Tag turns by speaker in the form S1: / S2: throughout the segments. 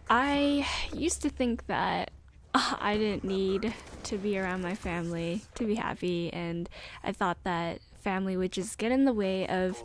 S1: I used to think that I didn't need to be around my family to be happy, and I thought that family would just get in the way of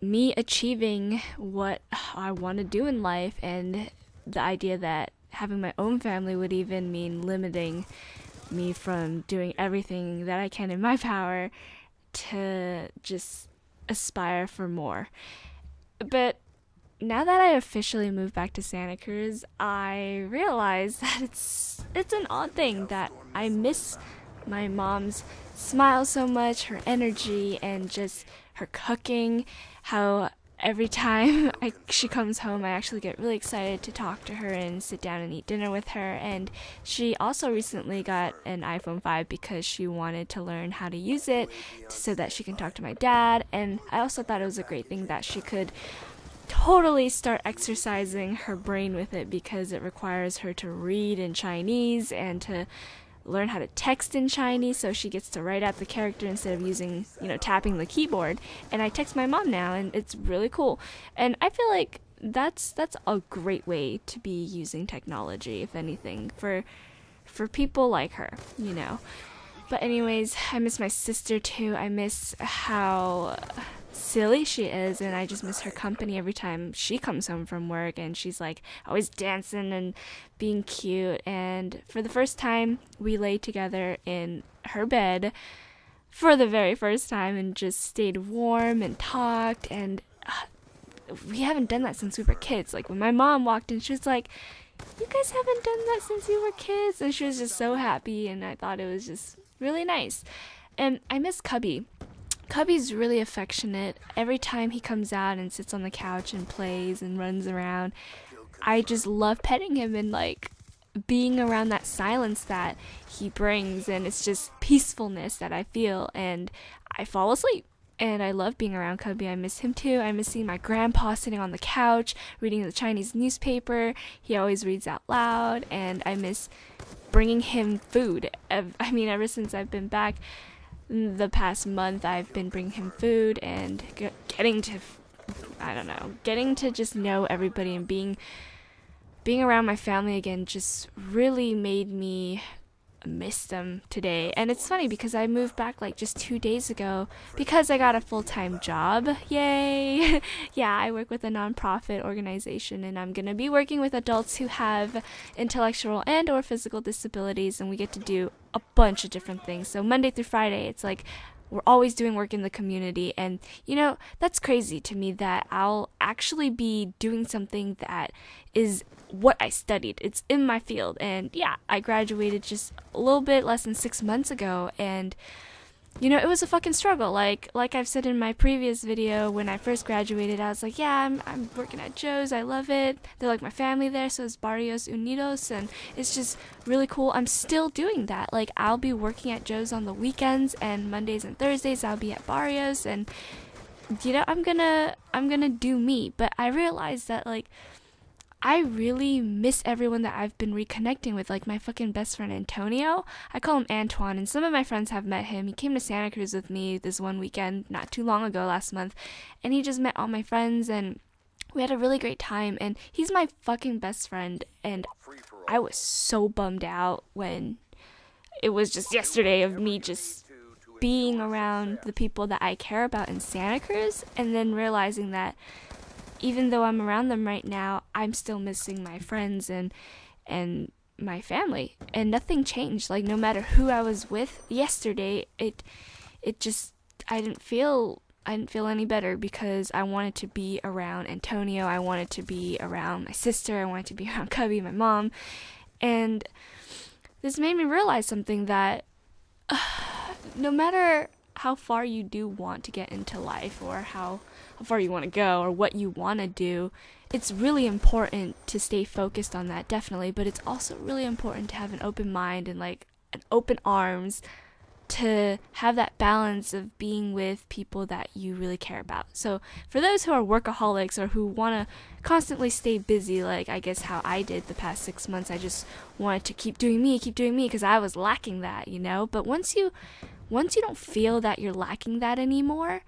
S1: me achieving what I want to do in life, and the idea that having my own family would even mean limiting me from doing everything that I can in my power to just aspire for more. But now that I officially moved back to Santa Cruz, I realize that it's an odd thing that I miss my mom's smile so much, her energy, and just her cooking. How every time she comes home, I actually get really excited to talk to her and sit down and eat dinner with her. And she also recently got an iPhone 5 because she wanted to learn how to use it so that she can talk to my dad. And I also thought it was a great thing that she could totally start exercising her brain with it, because it requires her to read in Chinese and to learn how to text in Chinese, so she gets to write out the character instead of using, tapping the keyboard. And I text my mom now, and it's really cool. And I feel like that's a great way to be using technology, if anything, for people like her. But anyways, I miss my sister too. I miss how silly she is, and I just miss her company every time she comes home from work, and she's like always dancing and being cute. And for the first time, we lay together in her bed for the very first time and just stayed warm and talked. And we haven't done that since we were kids. Like when my mom walked in, she was like, "You guys haven't done that since you were kids," and she was just so happy. And I thought it was just really nice. And I miss Cubby. Cubby's really affectionate. Every time he comes out and sits on the couch and plays and runs around, I just love petting him and like being around that silence that he brings, and it's just peacefulness that I feel, and I fall asleep. And I love being around Cubby. I miss him too. I miss seeing my grandpa sitting on the couch reading the Chinese newspaper. He always reads out loud, and I miss bringing him food. Ever since I've been back the past month, I've been bringing him food and getting to just know everybody, and being around my family again just really made me miss them today. And it's funny because I moved back like just 2 days ago because I got a full-time job. Yay. Yeah, I work with a nonprofit organization, and I'm gonna be working with adults who have intellectual and or physical disabilities, and we get to do a bunch of different things. So Monday through Friday, it's like we're always doing work in the community. And that's crazy to me that I'll actually be doing something that is what I studied. It's in my field. And yeah, I graduated just a little bit less than 6 months ago, and it was a fucking struggle. Like I've said in my previous video, when I first graduated, I was like, yeah, I'm working at Joe's. I love it. They're like my family there, so it's Barrios Unidos, and it's just really cool. I'm still doing that. Like I'll be working at Joe's on the weekends, and Mondays and Thursdays I'll be at Barrios, and I'm gonna do me. But I realized that I really miss everyone that I've been reconnecting with, like my fucking best friend Antonio. I call him Antoine, and some of my friends have met him. He came to Santa Cruz with me this one weekend, not too long ago, last month, and he just met all my friends, and we had a really great time. And he's my fucking best friend, and I was so bummed out when it was just yesterday of me just being around the people that I care about in Santa Cruz, and then realizing that even though I'm around them right now, I'm still missing my friends and my family. And nothing changed. Like no matter who I was with yesterday, it just I didn't feel any better, because I wanted to be around Antonio. I wanted to be around my sister. I wanted to be around Cubby, my mom. And this made me realize something, that no matter how far you do want to get into life, or how far you want to go, or what you want to do, it's really important to stay focused on that, definitely. But it's also really important to have an open mind and like an open arms to have that balance of being with people that you really care about. So for those who are workaholics or who want to constantly stay busy, like I guess how I did the past 6 months, I just wanted to keep doing me because I was lacking that. But once you don't feel that you're lacking that anymore,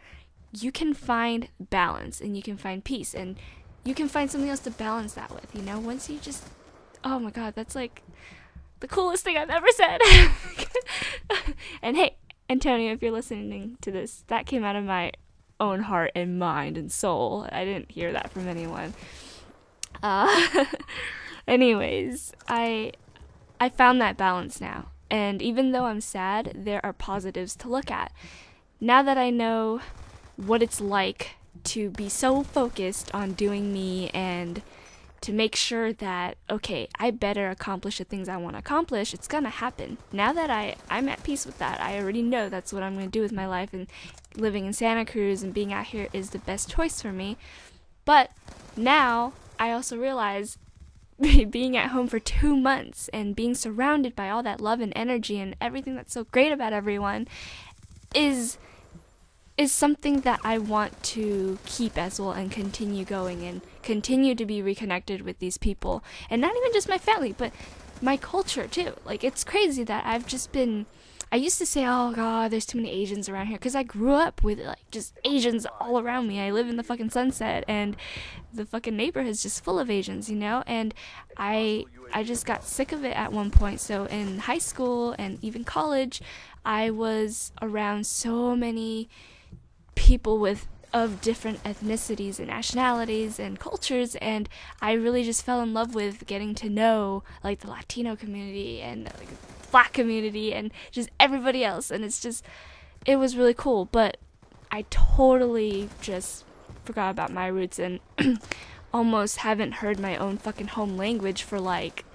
S1: you can find balance and you can find peace. And you can find something else to balance that with, you know? Once you just, oh my god, that's like the coolest thing I've ever said. And hey, Antonio, if you're listening to this, that came out of my own heart and mind and soul. I didn't hear that from anyone. Anyways, I found that balance now. And even though I'm sad, there are positives to look at. Now that I know what it's like to be so focused on doing me and to make sure that, okay, I better accomplish the things I want to accomplish, it's gonna happen. Now that I'm at peace with that, I already know that's what I'm gonna do with my life, and living in Santa Cruz and being out here is the best choice for me. But now I also realize being at home for 2 months and being surrounded by all that love and energy and everything that's so great about everyone is something that I want to keep as well, and continue going and continue to be reconnected with these people, and not even just my family but my culture too. Like, it's crazy that I used to say, oh god, there's too many Asians around here, because I grew up with like just Asians all around me. I live in the fucking Sunset, and the fucking neighborhood's just full of Asians, you know? And I just got sick of it at one point. So in high school and even college, I was around so many people of different ethnicities and nationalities and cultures, and I really just fell in love with getting to know like the Latino community and like the Black community and just everybody else, and it was really cool. But I totally just forgot about my roots and almost haven't heard my own fucking home language for like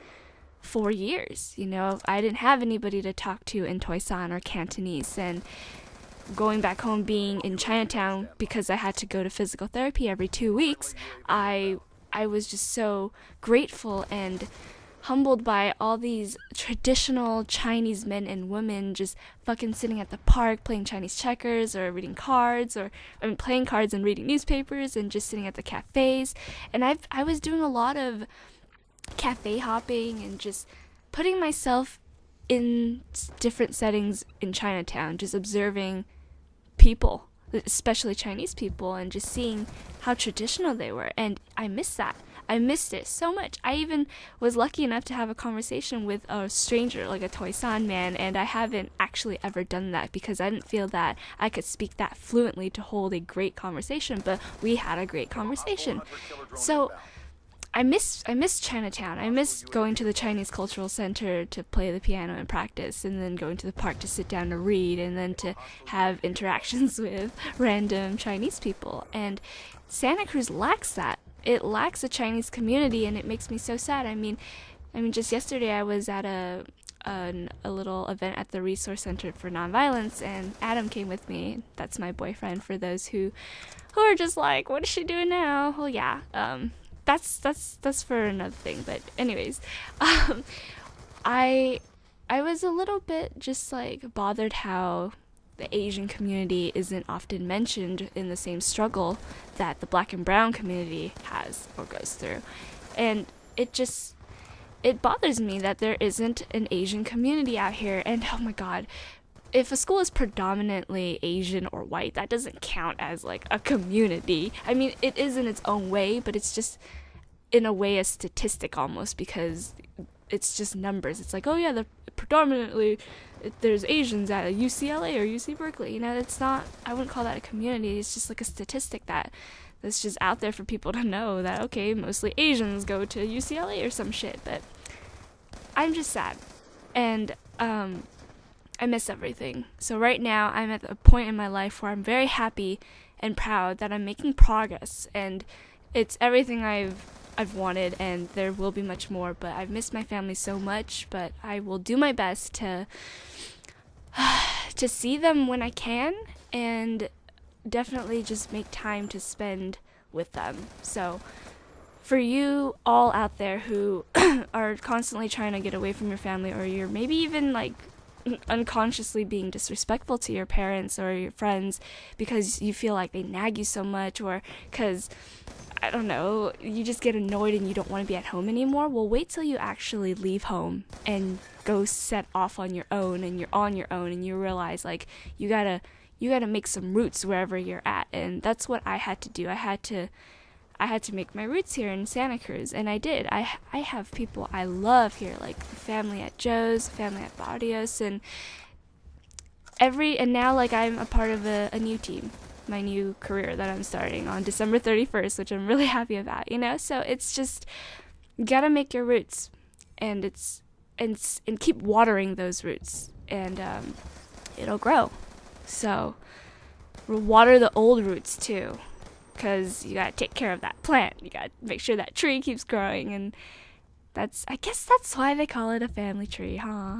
S1: 4 years, you know? I didn't have anybody to talk to in Toisan or Cantonese, and going back home, being in Chinatown because I had to go to physical therapy every 2 weeks, I was just so grateful and humbled by all these traditional Chinese men and women just fucking sitting at the park playing Chinese checkers or reading cards, or playing cards and reading newspapers, and just sitting at the cafes. And I was doing a lot of cafe hopping and just putting myself in different settings in Chinatown, just observing people, especially Chinese people, and just seeing how traditional they were. And I missed that. I missed it so much. I even was lucky enough to have a conversation with a stranger, like a Toisan man, and I haven't actually ever done that because I didn't feel that I could speak that fluently to hold a great conversation, but we had a great conversation. So I miss Chinatown. I miss going to the Chinese Cultural Center to play the piano and practice, and then going to the park to sit down to read, and then to have interactions with random Chinese people. And Santa Cruz lacks that. It lacks a Chinese community, and it makes me so sad. I mean, just yesterday I was at a little event at the Resource Center for Nonviolence, and Adam came with me. That's my boyfriend, for those who are just like, what is she doing now? Well, yeah, that's for another thing. But anyways, I was a little bit just like bothered how the Asian community isn't often mentioned in the same struggle that the Black and Brown community has or goes through. And it bothers me that there isn't an Asian community out here. And oh my god, if a school is predominantly Asian or white, that doesn't count as like a community. I mean, it is in its own way, but it's just in a way a statistic almost, because it's just numbers. It's like, oh yeah, there's Asians at UCLA or UC Berkeley. You know, it's not, I wouldn't call that a community. It's just like a statistic that's just out there for people to know that, okay, mostly Asians go to UCLA or some shit. But I'm just sad. And I miss everything. So right now I'm at a point in my life where I'm very happy and proud that I'm making progress, and it's everything I've wanted, and there will be much more. But I've missed my family so much, but I will do my best to see them when I can, and definitely just make time to spend with them. So for you all out there who are constantly trying to get away from your family, or you're maybe even like unconsciously being disrespectful to your parents or your friends because you feel like they nag you so much, or because, I don't know, you just get annoyed and you don't want to be at home anymore, well, wait till you actually leave home and go set off on your own, and you're on your own, and you realize like you gotta make some roots wherever you're at. And that's what I had to do. I I had to make my roots here in Santa Cruz, and I did. I have people I love here, like the family at Joe's, family at Barrios, and now like I'm a part of a new team, my new career that I'm starting on December 31st, which I'm really happy about, you know? So it's just, you gotta make your roots, and and keep watering those roots, and it'll grow. So water the old roots too, because you gotta take care of that plant. You gotta make sure that tree keeps growing, and I guess that's why they call it a family tree, huh?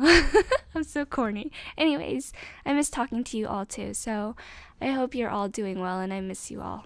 S1: I'm so corny. Anyways, I miss talking to you all too, so I hope you're all doing well, and I miss you all.